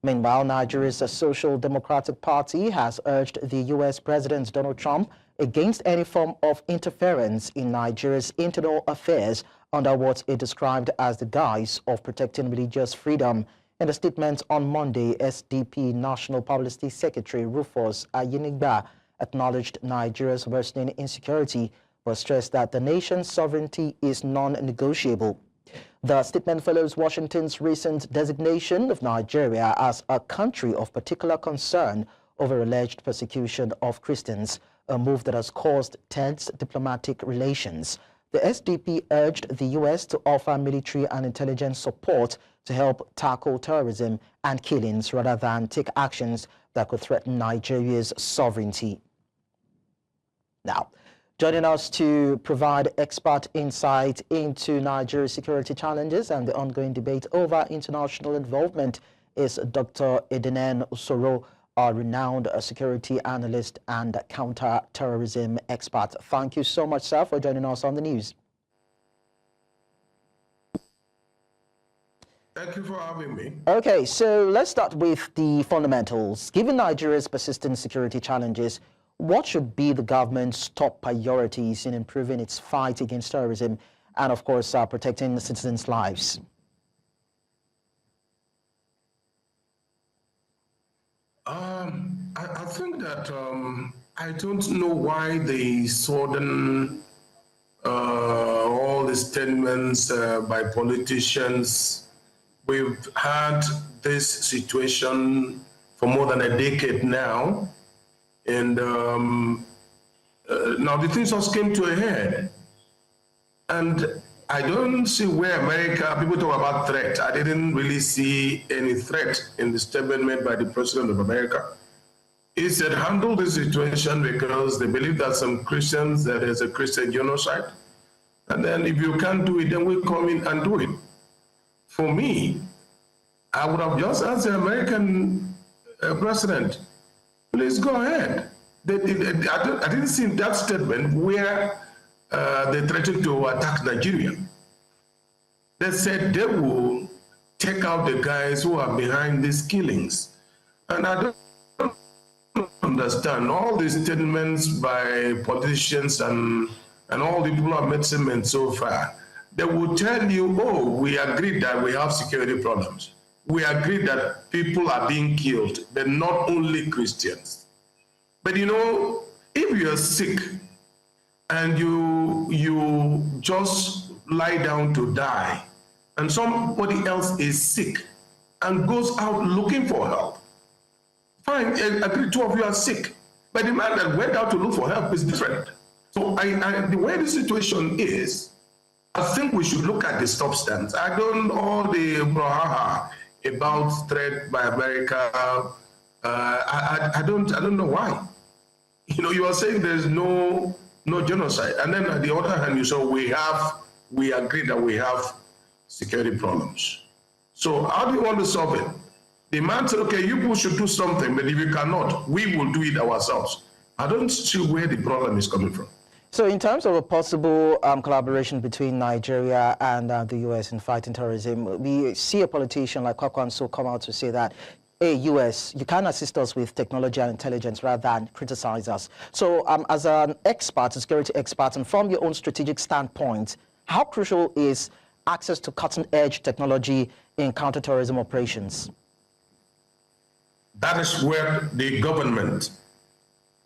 Meanwhile, Nigeria's Social Democratic Party has urged the U.S. President Donald Trump against any form of interference in Nigeria's internal affairs under what it described as the guise of protecting religious freedom. In a statement on Monday, SDP National Publicity Secretary Rufus Ayinigba acknowledged Nigeria's worsening insecurity, but stressed that the nation's sovereignty is non-negotiable. The statement follows Washington's recent designation of Nigeria as a country of particular concern over alleged persecution of Christians, a move that has caused tense diplomatic relations. The SDP urged the U.S. to offer military and intelligence support to help tackle terrorism and killings rather than take actions that could threaten Nigeria's sovereignty. Now, joining us to provide expert insight into Nigeria's security challenges and the ongoing debate over international involvement is Dr. Edinen Usoroh, a renowned security analyst and counter-terrorism expert. Thank you so much, sir, for joining us on the news. Thank you for having me. Okay, so let's start with the fundamentals. Given Nigeria's persistent security challenges, what should be the government's top priorities in improving its fight against terrorism and, of course, protecting the citizens' lives? I think that I don't know why the sudden all the statements by politicians. We've had this situation for more than a decade now, and now the things just came to a head. And I don't see where America, people talk about threat. I didn't really see any threat in the statement made by the President of America. He said, handle the situation because they believe that some Christians, that there's a Christian genocide. And then if you can't do it, then we'll come in and do it. For me, I would have just asked the American president, please go ahead. I didn't see that statement where they threatened to attack Nigeria. They said they will take out the guys who are behind these killings. And I don't understand all these statements by politicians and all the people who have made statements so far. They will tell you, oh, we agree that we have security problems. We agree that people are being killed, but not only Christians. But you know, if you're sick and you just lie down to die, and somebody else is sick and goes out looking for help, fine, I agree, two of you are sick, but the man that went out to look for help is different. So the way the situation is, I think we should look at the substance. I don't all the brouhaha about threat by America. I don't know why. You know, you are saying there's no genocide, and then on the other hand, you say we agree that we have security problems. So how do you want to solve it? The man said, okay, you people should do something, but if you cannot, we will do it ourselves. I don't see where the problem is coming from. So in terms of a possible collaboration between Nigeria and the U.S. in fighting terrorism, we see a politician like Kwankwaso come out to say that, hey, U.S., you can assist us with technology and intelligence rather than criticize us. So as an expert, a security expert, and from your own strategic standpoint, how crucial is access to cutting-edge technology in counterterrorism operations? That is where the government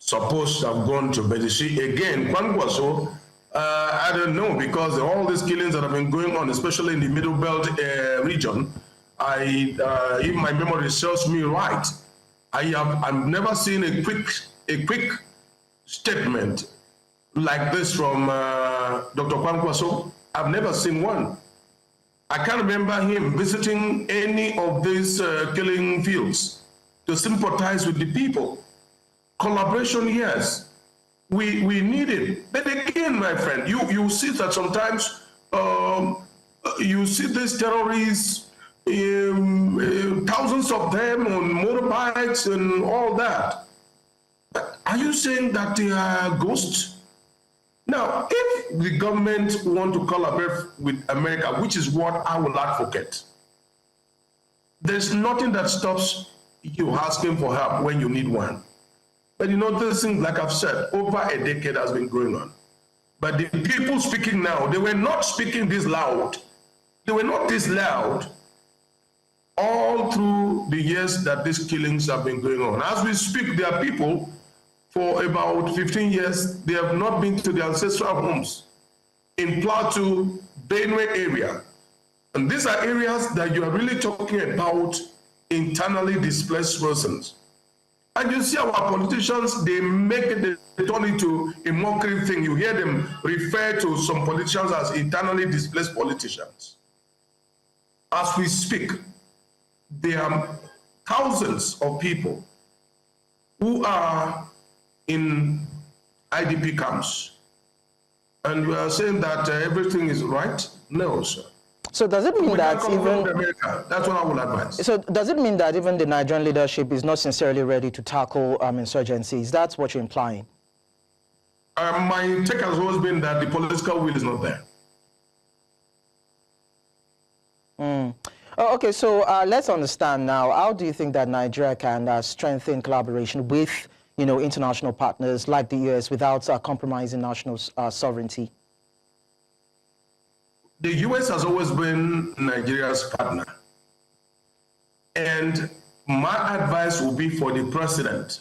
supposed to have gone to. But you see, again, Kwankwaso, I don't know, because all these killings that have been going on, especially in the Middle Belt region, if my memory serves me right, I've never seen a quick statement like this from Dr. Kwankwaso. I've never seen one. I can't remember him visiting any of these killing fields to sympathize with the people. Collaboration, yes, we need it. But again, my friend, you see that sometimes you see these terrorists, thousands of them on motorbikes and all that. Are you saying that they are ghosts? Now, if the government want to collaborate with America, which is what I will advocate, There's nothing that stops you asking for help when you need one. But you know, this thing, like I've said, over a decade has been going on. But the people speaking now, they were not speaking this loud. They were not this loud all through the years that these killings have been going on. As we speak, there are people for about 15 years, they have not been to their ancestral homes in Plateau, Benue area. And these are areas that you are really talking about internally displaced persons. And you see our politicians, they make it, they turn into a mockery thing. You hear them refer to some politicians as internally displaced politicians. As we speak, there are thousands of people who are in IDP camps. And you are saying that everything is right? No, sir. So does it mean that even America, that's what I would advise. So does it mean that even the Nigerian leadership is not sincerely ready to tackle insurgencies? That's what you're implying. My take has always been that the political will is not there. Oh, okay, so let's understand now. How do you think that Nigeria can strengthen collaboration with, international partners like the US without compromising national sovereignty? The US has always been Nigeria's partner. And my advice will be for the president.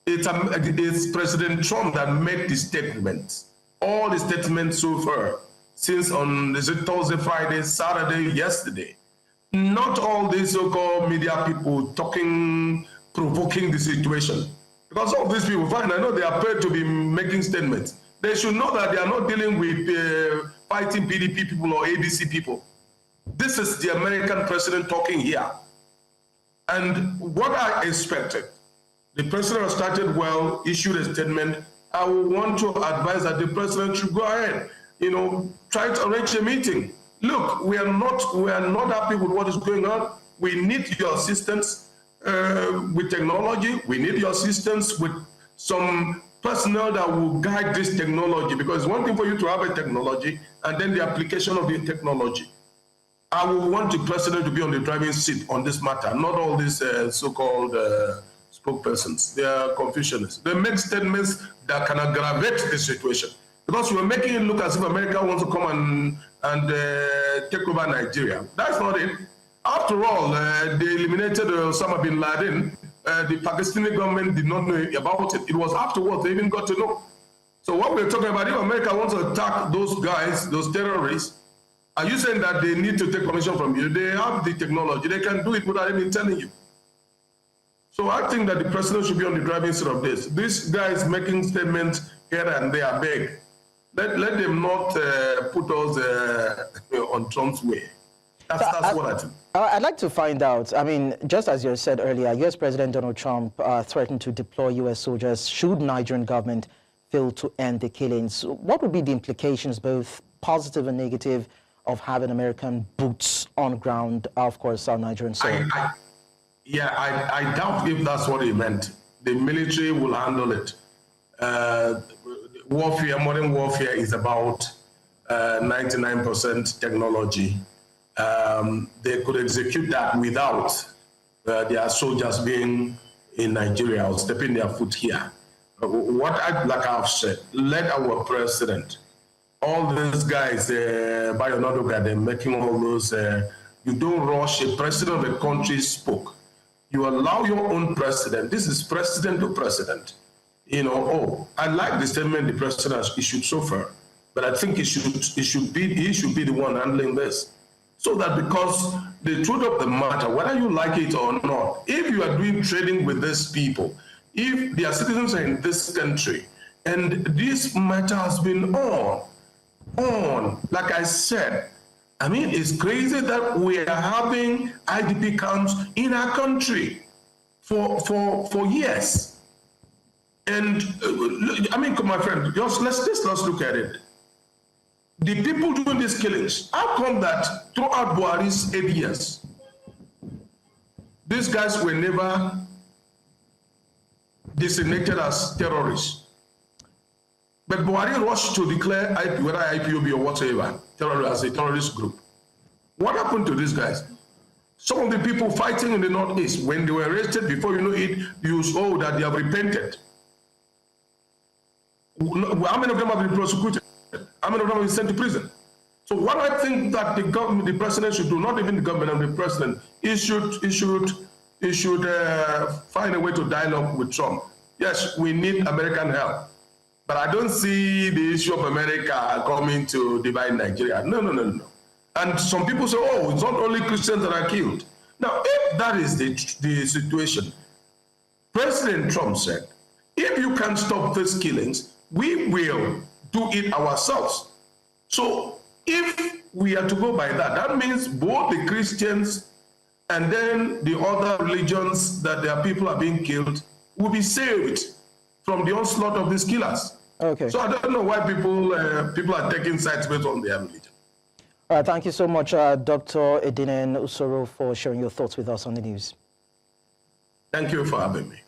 It's President Trump that made the statements. All the statements so far, since on Thursday, Friday, Saturday, yesterday. Not all these so-called media people talking, provoking the situation. Because all these people, fine, I know they are paid to be making statements. They should know that they are not dealing with fighting PDP people or ADC people. This is the American president talking here. And what I expected, the president has started well, issued a statement. I would want to advise that the president should go ahead, try to arrange a meeting. Look, we are not happy with what is going on. We need your assistance with technology. We need your assistance with some personnel that will guide this technology, because it's one thing for you to have a technology and then the application of the technology. I will want the president to be on the driving seat on this matter, not all these so-called spokespersons. They are Confucianists. They make statements that can aggravate the situation, because we're making it look as if America wants to come and take over Nigeria. That's not it. After all, they eliminated Osama bin Laden. The Pakistani government did not know about it. It was afterwards they even got to know. So what we're talking about, if America wants to attack those guys, those terrorists, are you saying that they need to take permission from you? They have the technology. They can do it without even telling you. So I think that the president should be on the driving seat of this. This guy is making statements here and there, beg. Let them not put us on Trump's way. That's what I think. I'd like to find out, just as you said earlier, U.S. President Donald Trump threatened to deploy U.S. soldiers should Nigerian government fail to end the killings. What would be the implications, both positive and negative, of having American boots on ground, of course, on Nigerian soil? I doubt if that's what he meant. The military will handle it. Warfare, modern warfare is about 99% technology. They could execute that without their soldiers being in Nigeria or stepping their foot here. Like I've said, let our president, all these guys, by another guy, they're making all those, you don't rush a president of a country spoke. You allow your own president, this is president to president. I like the statement the president has issued so far, but I think he should be the one handling this. So that, because the truth of the matter, whether you like it or not, if you are doing trading with these people, if their citizens are in this country, and this matter has been on, like I said, it's crazy that we are having IDP camps in our country for years. And my friend, let's look at it. The people doing these killings, how come that throughout Buhari's 8 years, these guys were never designated as terrorists? But Buhari rushed to declare whether IPOB or whatever, as a terrorist group. What happened to these guys? Some of the people fighting in the Northeast, when they were arrested, before you know it, you saw that they have repented. How many of them have been prosecuted? How many of them have been sent to prison? So what I think that the government, the president should do, not even the government and the president, he should find a way to dialogue with Trump. Yes, we need American help, but I don't see the issue of America coming to divide Nigeria. No. And some people say, oh, it's not only Christians that are killed. Now, if that is the situation, President Trump said, if you can stop these killings, we will do it ourselves. So if we are to go by that, that means both the Christians and then the other religions that their people are being killed will be saved from the onslaught of these killers. Okay. So I don't know why people are taking sides based on their religion. Thank you so much, Dr. Edinen Usoroh, for sharing your thoughts with us on the news. Thank you for having me.